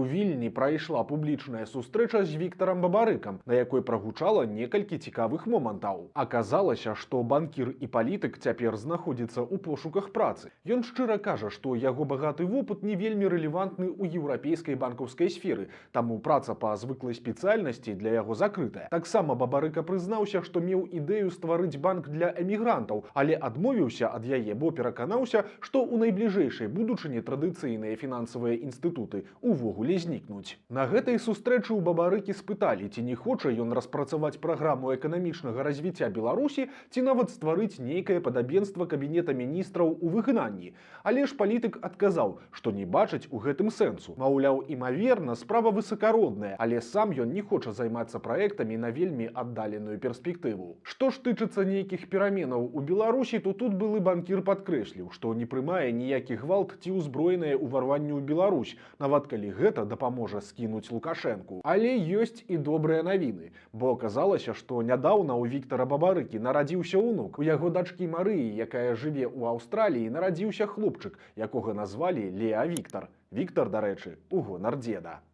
Вільні прайшла публічная сустрэча з Віктарам Бабарыкам, на якой прагучала некалькі цікавых момантаў. Аказалася, што банкір і палітык цяпер знаходзіцца ў пошуках працы. Ён шчыра кажа, што яго багаты вопыт не вельмі рэлевантны ў еўрапейскай банкаўскай сферы, таму праца па звыклай спецыяльнасці для яго закрытая. Таксама Бабарыка прызнаўся, што меў ідэю стварыць банк для эмігрантаў, але адмовіўся ад яе, бо пераканаўся, што ў найбліжэйшай будучыні традыцыйныя фінансавыя інстытуты увогуле знікнуць. На гэтай сустрэчы ў Бабарыкі спыталі, ці не хоча ён распрацаваць праграму эканамічнага развіцця Беларусі, ці нават стварыць нейкае падабенства кабінета міністраў у выгнанні. Але ж палітык адказаў, што не бачыць у гэтым сэнсу. Маўляў, імаверна, справа высакародная, але сам ён не хоча займацца праектамі на вельмі аддаленую перспектыву. Што ж тычыцца нейкіх пераменаў у Беларусі, то тут былы банкір падкрэсліў, што не прымае ніякі гвалт ці ўзброенае ўварванне ў Беларусь, нават калі гэта дапаможа скінуць Лукашэнку. Але ёсць і добрыя навіны, бо аказалася, што нядаўна ў Віктара Бабарыкі нарадзіўся ўнук. У яго дачкі Марыі, якая жыве ў Аўстраліі, нарадзіўся хлопчык, якога назвалі Леа Віктар. Віктар, дарэчы, у гонар дзеда.